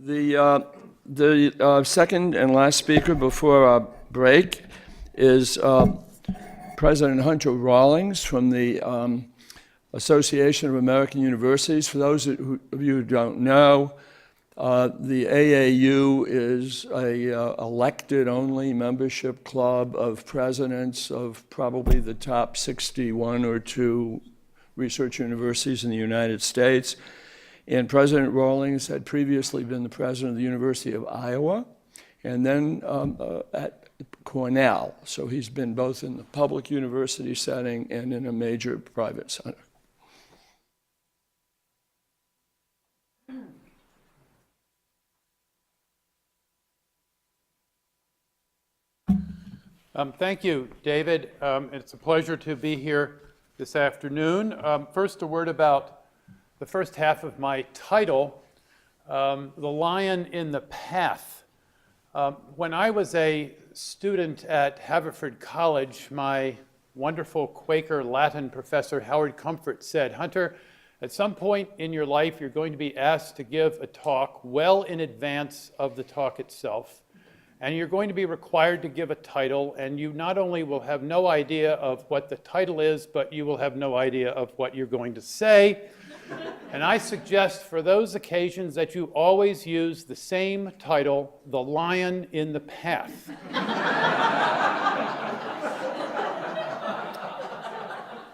The second and last speaker before our break is President Hunter Rawlings from the Association of American Universities. For those of you who don't know, the AAU is a elected-only membership club of presidents of probably the top 61 or 2 research universities in the United States. And President Rawlings had previously been the president of the University of Iowa and then at Cornell. So he's been both in the public university setting and in a major private center. Thank you, David. It's a pleasure to be here this afternoon. First, a word about the first half of my title, The Lion in the Path. When I was a student at Haverford College, my wonderful Quaker Latin professor, Howard Comfort, said, "Hunter, at some point in your life, you're going to be asked to give a talk well in advance of the talk itself. And you're going to be required to give a title, and you not only will have no idea of what the title is, but you will have no idea of what you're going to say. And I suggest for those occasions that you always use the same title, The Lion in the Path."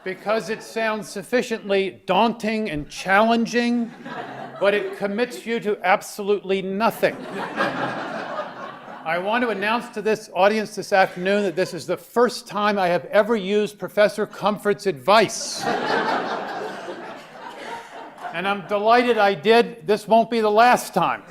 Because it sounds sufficiently daunting and challenging, but it commits you to absolutely nothing. I want to announce to this audience this afternoon that this is the first time I have ever used Professor Comfort's advice. And I'm delighted I did. This won't be the last time.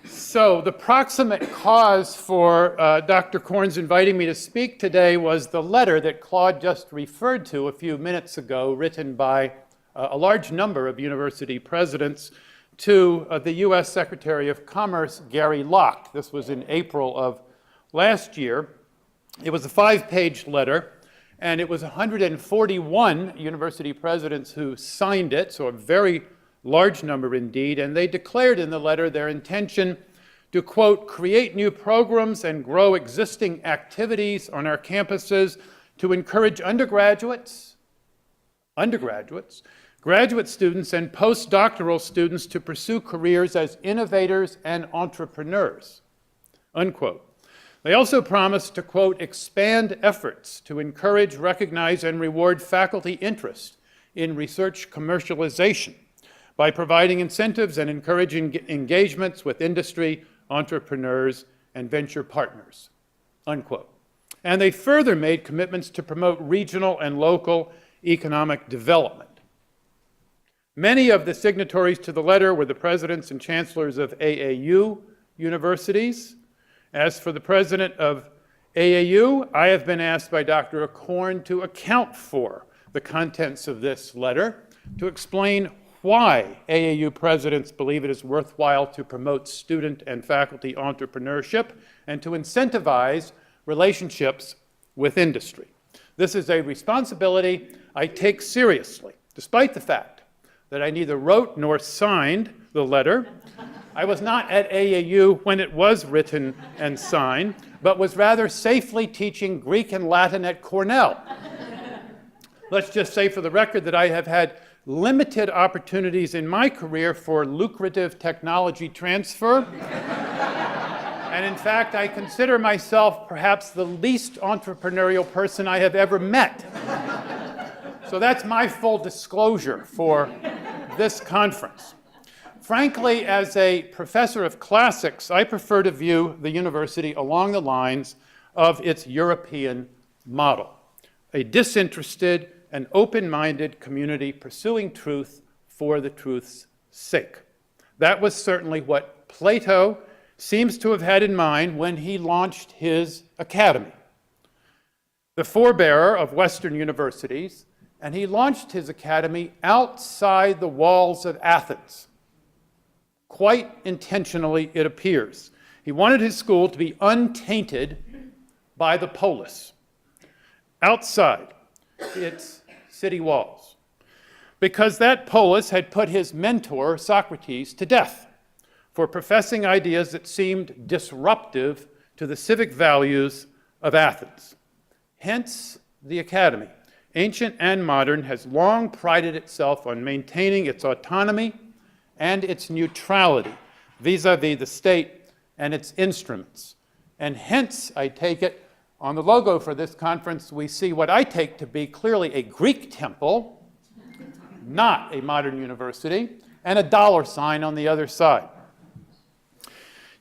So the proximate cause for Dr. Korn's inviting me to speak today was the letter that Claude just referred to a few minutes ago, written by a large number of university presidents to the U.S. Secretary of Commerce, Gary Locke. This was in April of last year. It was a 5-page letter, and it was 141 university presidents who signed it, so a very large number indeed, and they declared in the letter their intention to, quote, "create new programs and grow existing activities on our campuses to encourage undergraduates, graduate students, and postdoctoral students to pursue careers as innovators and entrepreneurs," unquote. They also promised to, quote, "expand efforts to encourage, recognize, and reward faculty interest in research commercialization by providing incentives and encouraging engagements with industry, entrepreneurs, and venture partners," unquote. And they further made commitments to promote regional and local economic development. Many of the signatories to the letter were the presidents and chancellors of AAU universities. As for the president of AAU, I have been asked by Dr. Korn to account for the contents of this letter, to explain why AAU presidents believe it is worthwhile to promote student and faculty entrepreneurship, and to incentivize relationships with industry. This is a responsibility I take seriously, despite the fact that I neither wrote nor signed the letter. I was not at AAU when it was written and signed, but was rather safely teaching Greek and Latin at Cornell. Let's just say for the record that I have had limited opportunities in my career for lucrative technology transfer. And in fact, I consider myself perhaps the least entrepreneurial person I have ever met. So that's my full disclosure for this conference. Frankly, as a professor of classics, I prefer to view the university along the lines of its European model, a disinterested and open-minded community pursuing truth for the truth's sake. That was certainly what Plato seems to have had in mind when he launched his academy, the forebearer of Western universities. And he launched his academy outside the walls of Athens. Quite intentionally, it appears. He wanted his school to be untainted by the polis, outside its city walls. because that polis had put his mentor, Socrates, to death for professing ideas that seemed disruptive to the civic values of Athens. Hence, the Academy, ancient and modern, has long prided itself on maintaining its autonomy and its neutrality vis-à-vis the state and its instruments. And hence, I take it, on the logo for this conference, we see what I take to be clearly a Greek temple, not a modern university, and a dollar sign on the other side.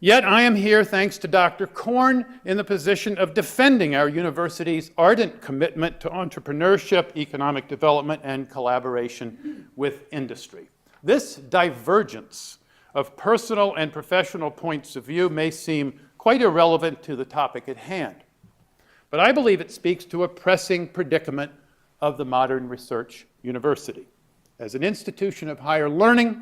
Yet I am here, thanks to Dr. Korn, in the position of defending our university's ardent commitment to entrepreneurship, economic development, and collaboration with industry. This divergence of personal and professional points of view may seem quite irrelevant to the topic at hand, but I believe it speaks to a pressing predicament of the modern research university. As an institution of higher learning,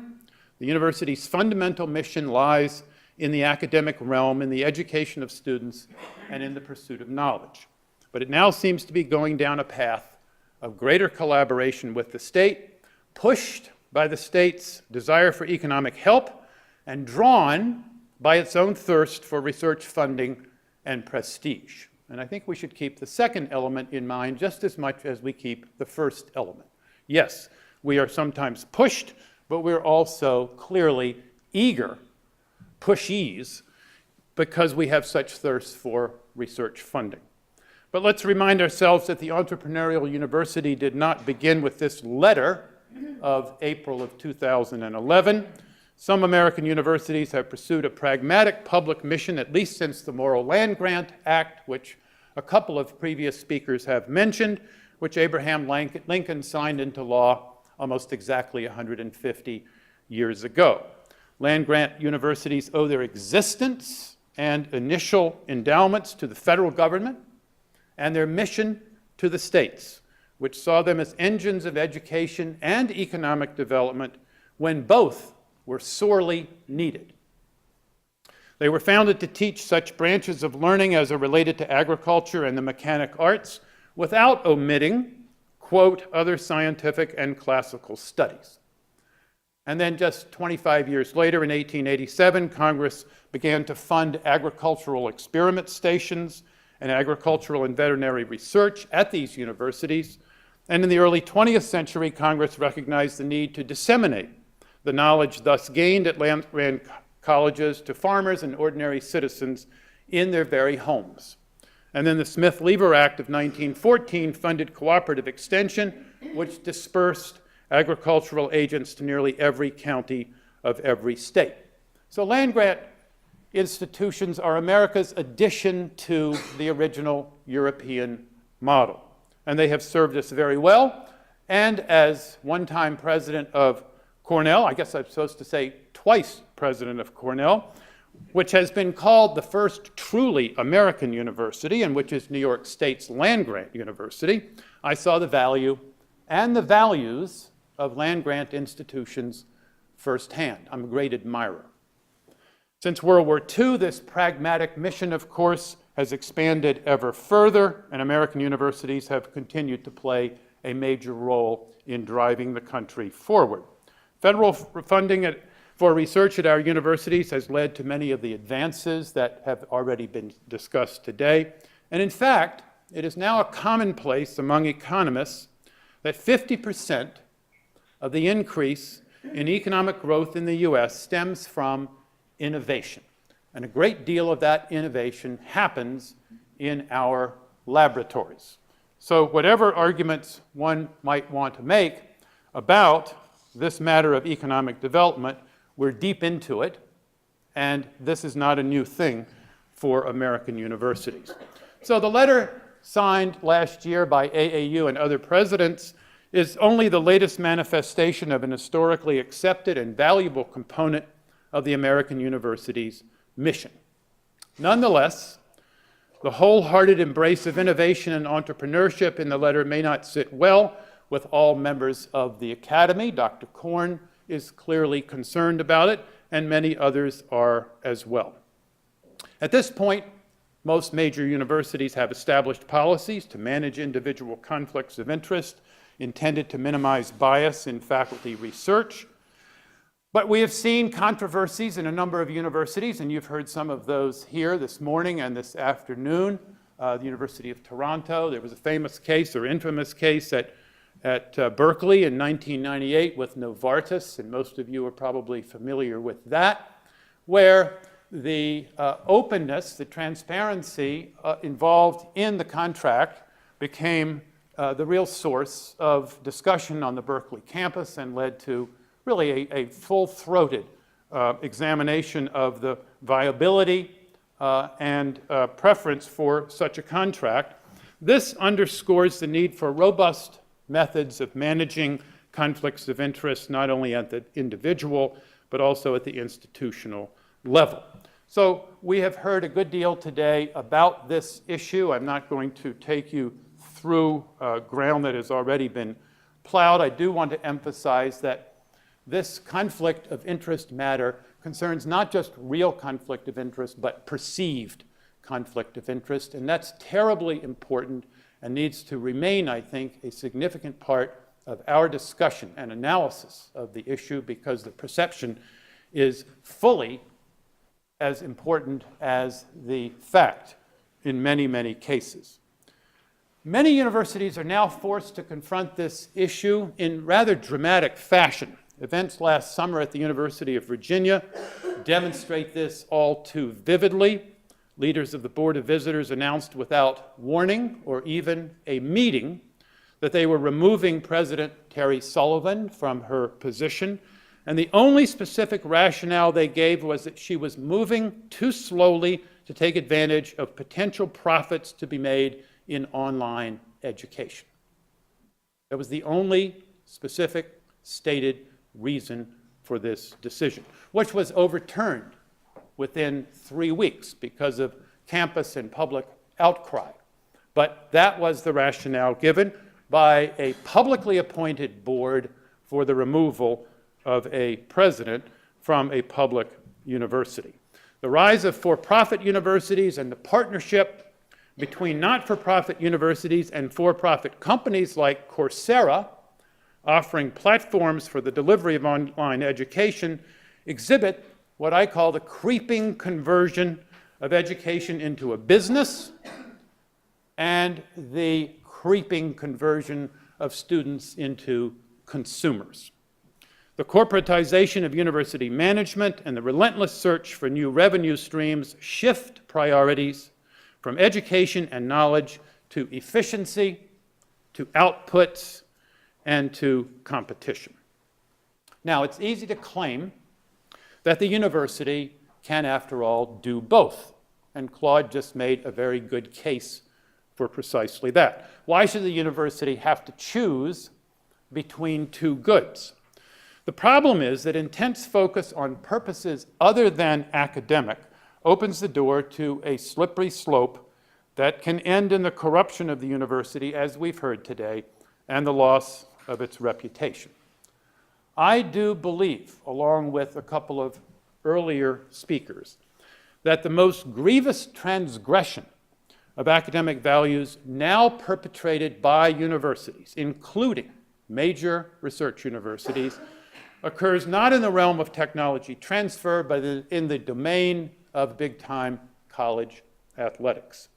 the university's fundamental mission lies in the academic realm, in the education of students, and in the pursuit of knowledge. But it now seems to be going down a path of greater collaboration with the state, pushed by the state's desire for economic help, and drawn by its own thirst for research funding and prestige. And I think we should keep the second element in mind just as much as we keep the first element. Yes, we are sometimes pushed, but we're also clearly eager pushees because we have such thirst for research funding. But let's remind ourselves that the entrepreneurial university did not begin with this letter of April of 2011. Some American universities have pursued a pragmatic public mission, at least since the Morrill Land Grant Act, which a couple of previous speakers have mentioned, which Abraham Lincoln signed into law almost exactly 150 years ago. Land-grant universities owe their existence and initial endowments to the federal government and their mission to the states, which saw them as engines of education and economic development when both were sorely needed. They were founded to teach such branches of learning as are related to agriculture and the mechanic arts without omitting, quote, other scientific and classical studies. And then just 25 years later, in 1887, Congress began to fund agricultural experiment stations and agricultural and veterinary research at these universities. And in the early 20th century, Congress recognized the need to disseminate the knowledge thus gained at land-grant colleges to farmers and ordinary citizens in their very homes. And then the Smith-Lever Act of 1914 funded cooperative extension, which dispersed agricultural agents to nearly every county of every state. So land-grant institutions are America's addition to the original European model. And they have served us very well. And as one-time president of Cornell, I guess I'm supposed to say twice president of Cornell, which has been called the first truly American university, and which is New York State's land-grant university, I saw the value and the values of land-grant institutions firsthand. I'm a great admirer. Since World War II, this pragmatic mission, of course, has expanded ever further, and American universities have continued to play a major role in driving the country forward. Federal funding for research at our universities has led to many of the advances that have already been discussed today. And in fact, it is now a commonplace among economists that 50% of the increase in economic growth in the US stems from innovation. And a great deal of that innovation happens in our laboratories. So whatever arguments one might want to make about this matter of economic development, we're deep into it, and this is not a new thing for American universities. So the letter signed last year by AAU and other presidents is only the latest manifestation of an historically accepted and valuable component of the American university's mission. Nonetheless, the wholehearted embrace of innovation and entrepreneurship in the letter may not sit well with all members of the Academy. Dr. Korn is clearly concerned about it, and many others are as well. At this point, most major universities have established policies to manage individual conflicts of interest intended to minimize bias in faculty research. But we have seen controversies in a number of universities, and you've heard some of those here this morning and this afternoon. The University of Toronto, there was a famous case or infamous case at Berkeley in 1998 with Novartis, and most of you are probably familiar with that, where the openness, the transparency involved in the contract became the real source of discussion on the Berkeley campus and led to really a full-throated examination of the viability and preference for such a contract. This underscores the need for robust methods of managing conflicts of interest, not only at the individual, but also at the institutional level. So we have heard a good deal today about this issue. I'm not going to take you through ground that has already been plowed. I do want to emphasize that this conflict of interest matter concerns not just real conflict of interest, but perceived conflict of interest. And that's terribly important and needs to remain, I think, a significant part of our discussion and analysis of the issue, because the perception is fully as important as the fact in many, many cases. Many universities are now forced to confront this issue in rather dramatic fashion. Events last summer at the University of Virginia demonstrate this all too vividly. Leaders of the Board of Visitors announced without warning or even a meeting that they were removing President Terry Sullivan from her position, and the only specific rationale they gave was that she was moving too slowly to take advantage of potential profits to be made in online education. That was the only specific stated reason for this decision, which was overturned within 3 weeks because of campus and public outcry. But that was the rationale given by a publicly appointed board for the removal of a president from a public university. The rise of for-profit universities and the partnership between not-for-profit universities and for-profit companies like Coursera, offering platforms for the delivery of online education, exhibit what I call the creeping conversion of education into a business and the creeping conversion of students into consumers. The corporatization of university management and the relentless search for new revenue streams shift priorities from education and knowledge to efficiency, to outputs, and to competition. Now, it's easy to claim that the university can, after all, do both. And Claude just made a very good case for precisely that. Why should the university have to choose between two goods? The problem is that intense focus on purposes other than academic opens the door to a slippery slope that can end in the corruption of the university, as we've heard today, and the loss of its reputation. I do believe, along with a couple of earlier speakers, that the most grievous transgression of academic values now perpetrated by universities, including major research universities, occurs not in the realm of technology transfer, but in the domain of big-time college athletics.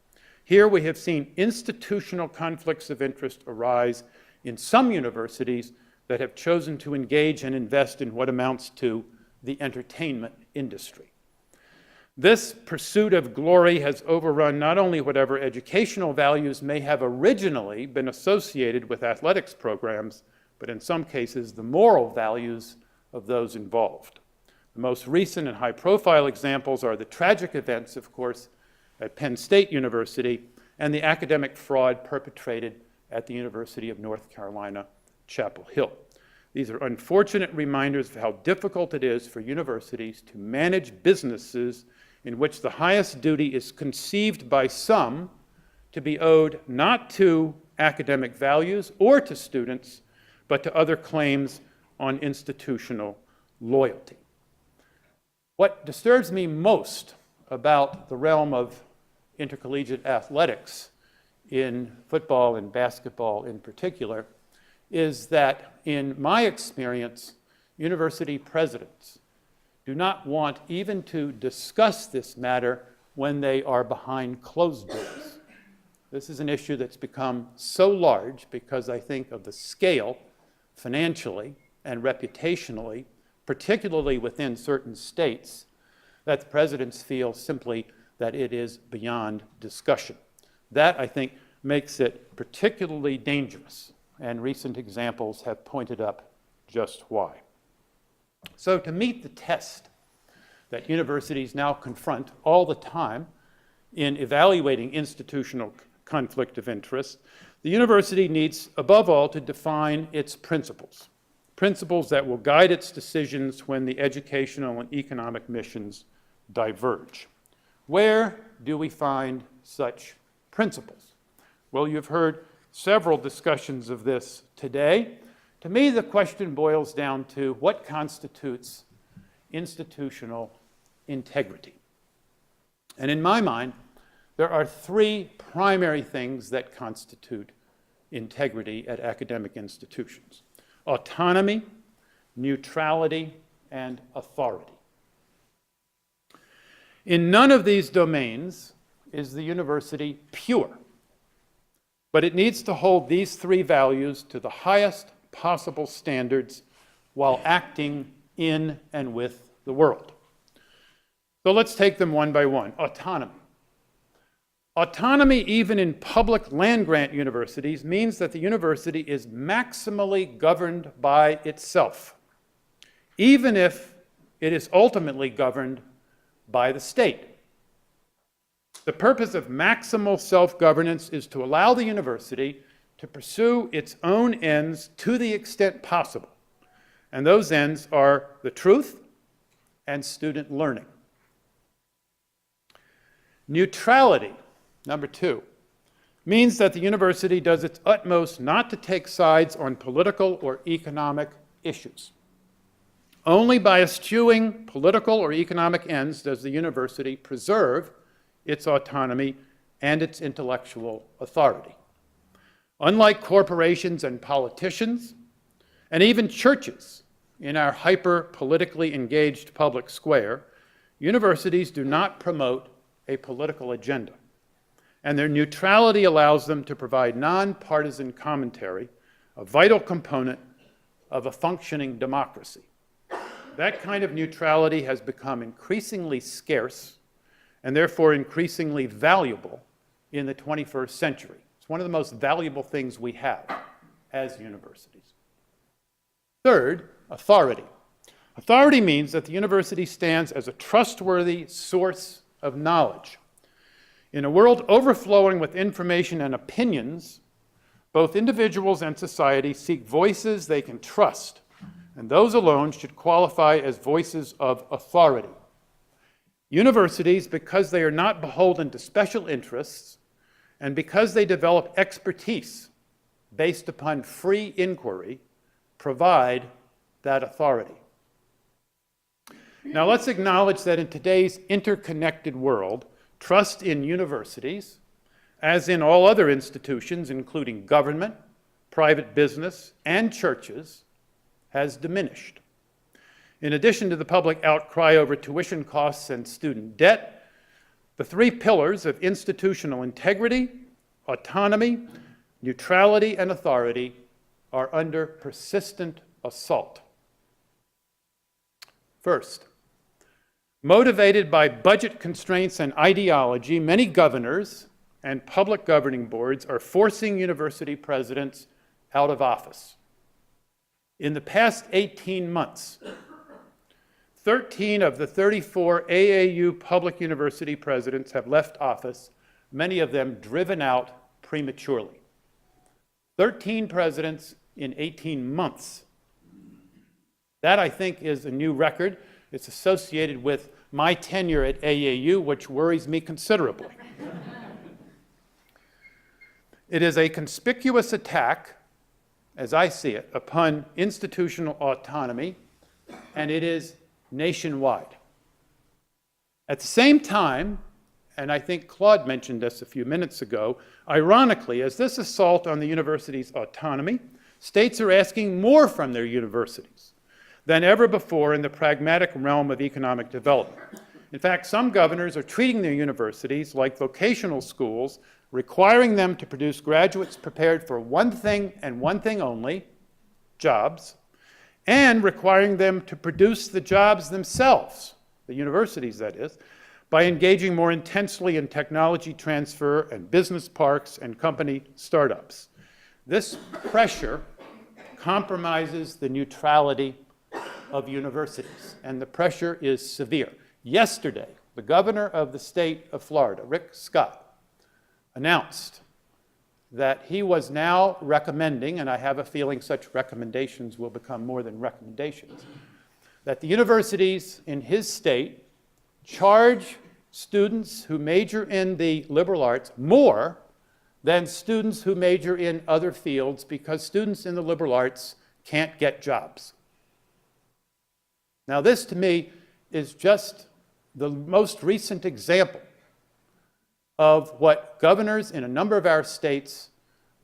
Here we have seen institutional conflicts of interest arise in some universities that have chosen to engage and invest in what amounts to the entertainment industry. This pursuit of glory has overrun not only whatever educational values may have originally been associated with athletics programs, but in some cases the moral values of those involved. The most recent and high-profile examples are the tragic events, of course, at Penn State University and the academic fraud perpetrated at the University of North Carolina, Chapel Hill. These are unfortunate reminders of how difficult it is for universities to manage businesses in which the highest duty is conceived by some to be owed not to academic values or to students, but to other claims on institutional loyalty. What disturbs me most about the realm of intercollegiate athletics, in football and basketball in particular, is that, in my experience, university presidents do not want even to discuss this matter when they are behind closed doors. This is an issue that's become so large because I think of the scale, financially and reputationally, particularly within certain states, that the presidents feel simply that it is beyond discussion. That, I think, makes it particularly dangerous, and recent examples have pointed up just why. So to meet the test that universities now confront all the time in evaluating institutional conflict of interest, the university needs, above all, to define its principles, principles that will guide its decisions when the educational and economic missions diverge. Where do we find such principles? Well, you've heard several discussions of this today. To me, the question boils down to what constitutes institutional integrity. And in my mind, there are three primary things that constitute integrity at academic institutions: autonomy, neutrality, and authority. In none of these domains is the university pure, but it needs to hold these three values to the highest possible standards while acting in and with the world. So let's take them one by one. Autonomy. Autonomy, even in public land-grant universities, means that the university is maximally governed by itself, even if it is ultimately governed by the state. The purpose of maximal self-governance is to allow the university to pursue its own ends to the extent possible. And those ends are the truth and student learning. Neutrality, number two, means that the university does its utmost not to take sides on political or economic issues. Only by eschewing political or economic ends does the university preserve its autonomy and its intellectual authority. Unlike corporations and politicians, and even churches in our hyper-politically engaged public square, universities do not promote a political agenda. And their neutrality allows them to provide nonpartisan commentary, a vital component of a functioning democracy. That kind of neutrality has become increasingly scarce and therefore increasingly valuable in the 21st century. It's one of the most valuable things we have as universities. Third, authority. Authority means that the university stands as a trustworthy source of knowledge. In a world overflowing with information and opinions, both individuals and society seek voices they can trust, and those alone should qualify as voices of authority. Universities, because they are not beholden to special interests, and because they develop expertise based upon free inquiry, provide that authority. Now let's acknowledge that in today's interconnected world, trust in universities, as in all other institutions, including government, private business, and churches, has diminished. In addition to the public outcry over tuition costs and student debt, the three pillars of institutional integrity, autonomy, neutrality, and authority are under persistent assault. First, motivated by budget constraints and ideology, many governors and public governing boards are forcing university presidents out of office. In the past 18 months, 13 of the 34 AAU public university presidents have left office, many of them driven out prematurely. 13 presidents in 18 months. That, I think, is a new record. It's associated with my tenure at AAU, which worries me considerably. It is a conspicuous attack, as I see it, upon institutional autonomy, and it is nationwide. At the same time, and I think Claude mentioned this a few minutes ago, ironically, as this assault on the university's autonomy states are asking more from their universities than ever before in the pragmatic realm of economic development. In fact, some governors are treating their universities like vocational schools, requiring them to produce graduates prepared for one thing and one thing only, jobs, and requiring them to produce the jobs themselves, the universities that is, by engaging more intensely in technology transfer and business parks and company startups. This pressure compromises the neutrality of universities, and the pressure is severe. Yesterday, the governor of the state of Florida, Rick Scott, announced that he was now recommending, and I have a feeling such recommendations will become more than recommendations, that the universities in his state charge students who major in the liberal arts more than students who major in other fields, because students in the liberal arts can't get jobs. Now, this to me is just the most recent example of what governors in a number of our states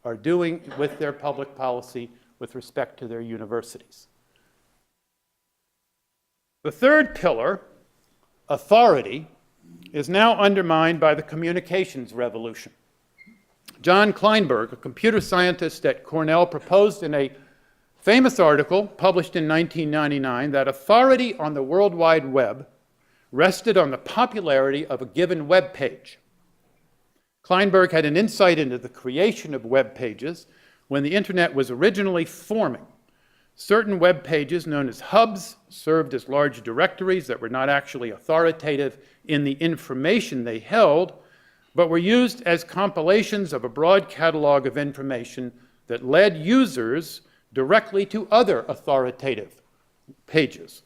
are doing with their public policy with respect to their universities. The third pillar, authority, is now undermined by the communications revolution. John Kleinberg, a computer scientist at Cornell, proposed in a famous article published in 1999 that authority on the World Wide Web rested on the popularity of a given web page. Kleinberg had an insight into the creation of web pages when the internet was originally forming. Certain web pages, known as hubs, served as large directories that were not actually authoritative in the information they held, but were used as compilations of a broad catalog of information that led users directly to other authoritative pages.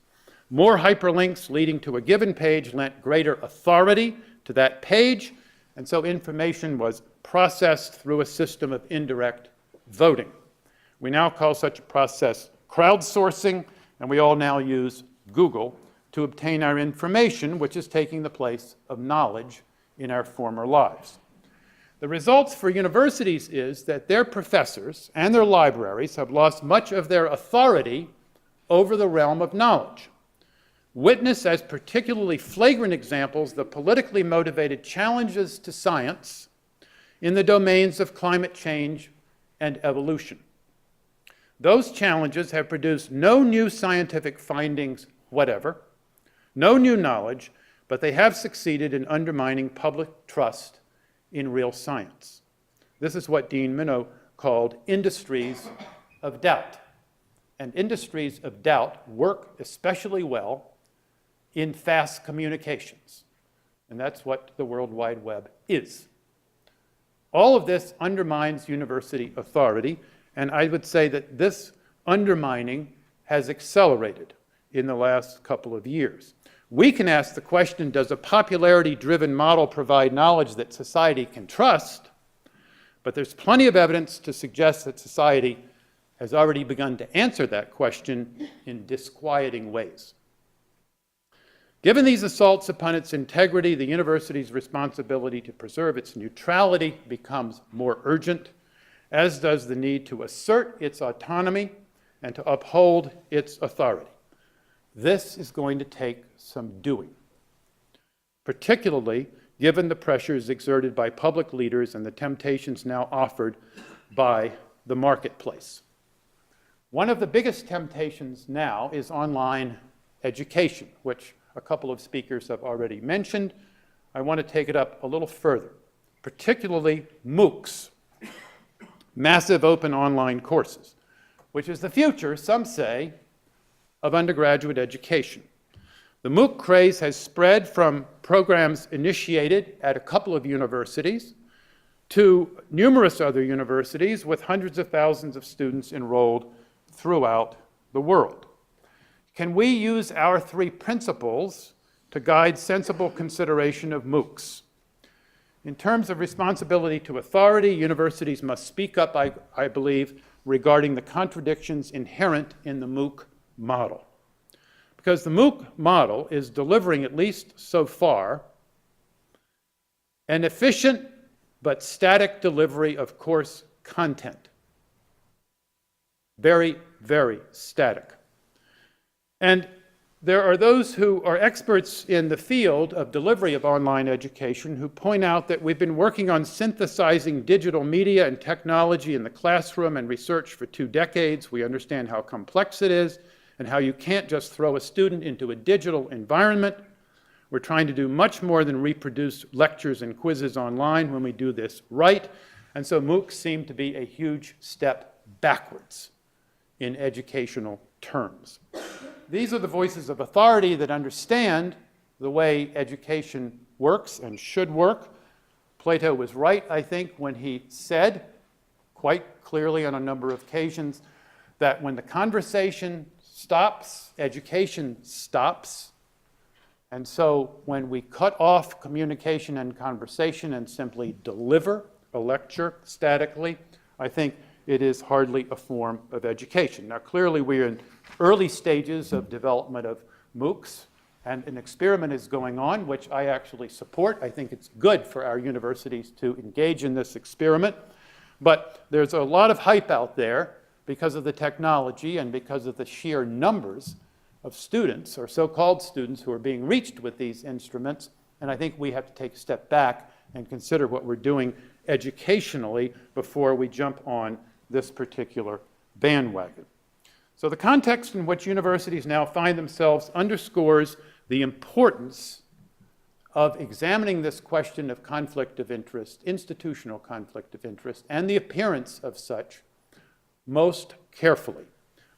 More hyperlinks leading to a given page lent greater authority to that page, and so information was processed through a system of indirect voting. We now call such a process crowdsourcing, and we all now use Google to obtain our information, which is taking the place of knowledge in our former lives. The results for universities is that their professors and their libraries have lost much of their authority over the realm of knowledge. Witness as particularly flagrant examples the politically motivated challenges to science in the domains of climate change and evolution. Those challenges have produced no new scientific findings whatever, no new knowledge, but they have succeeded in undermining public trust in real science. This is what Dean Minow called industries of doubt. And industries of doubt work especially well in fast communications. And that's what the World Wide Web is. All of this undermines university authority, and I would say that this undermining has accelerated in the last couple of years. We can ask the question, does a popularity-driven model provide knowledge that society can trust? But there's plenty of evidence to suggest that society has already begun to answer that question in disquieting ways. Given these assaults upon its integrity, the university's responsibility to preserve its neutrality becomes more urgent, as does the need to assert its autonomy and to uphold its authority. This is going to take some doing, particularly given the pressures exerted by public leaders and the temptations now offered by the marketplace. One of the biggest temptations now is online education, which a couple of speakers have already mentioned. I want to take it up a little further, particularly MOOCs, massive open online courses, which is the future, some say, of undergraduate education. The MOOC craze has spread from programs initiated at a couple of universities to numerous other universities with hundreds of thousands of students enrolled throughout the world. Can we use our three principles to guide sensible consideration of MOOCs? In terms of responsibility to authority, universities must speak up, I believe, regarding the contradictions inherent in the MOOC model. Because the MOOC model is delivering, at least so far, an efficient but static delivery of course content. Very, very static. And there are those who are experts in the field of delivery of online education who point out that we've been working on synthesizing digital media and technology in the classroom and research for 2 decades. We understand how complex it is and how you can't just throw a student into a digital environment. We're trying to do much more than reproduce lectures and quizzes online when we do this right. And so MOOCs seem to be a huge step backwards in educational terms. These are the voices of authority that understand the way education works and should work. Plato was right, I think, when he said, quite clearly on a number of occasions, that when the conversation stops, education stops. And so when we cut off communication and conversation and simply deliver a lecture statically, I think it is hardly a form of education. Now, clearly, we're in early stages of development of MOOCs, and an experiment is going on, which I actually support. I think it's good for our universities to engage in this experiment. But there's a lot of hype out there because of the technology and because of the sheer numbers of students, or so-called students, who are being reached with these instruments. And I think we have to take a step back and consider what we're doing educationally before we jump on this particular bandwagon. So the context in which universities now find themselves underscores the importance of examining this question of conflict of interest, institutional conflict of interest, and the appearance of such most carefully.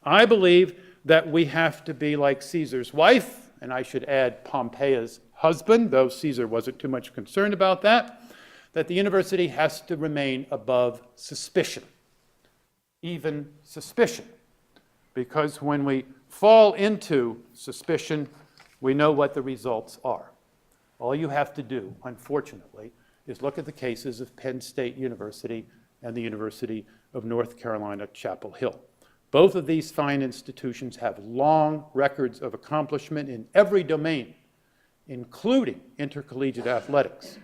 I believe that we have to be like Caesar's wife, and I should add Pompeia's husband, though Caesar wasn't too much concerned about that the university has to remain above suspicion, even suspicion. Because when we fall into suspicion, we know what the results are. All you have to do, unfortunately, is look at the cases of Penn State University and the University of North Carolina, Chapel Hill. Both of these fine institutions have long records of accomplishment in every domain, including intercollegiate athletics.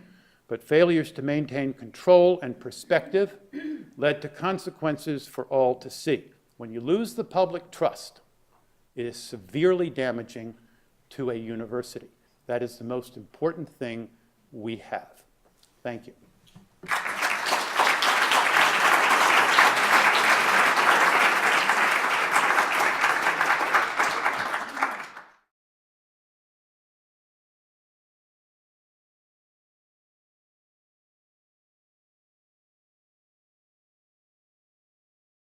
But failures to maintain control and perspective led to consequences for all to see. When you lose the public trust, it is severely damaging to a university. That is the most important thing we have. Thank you.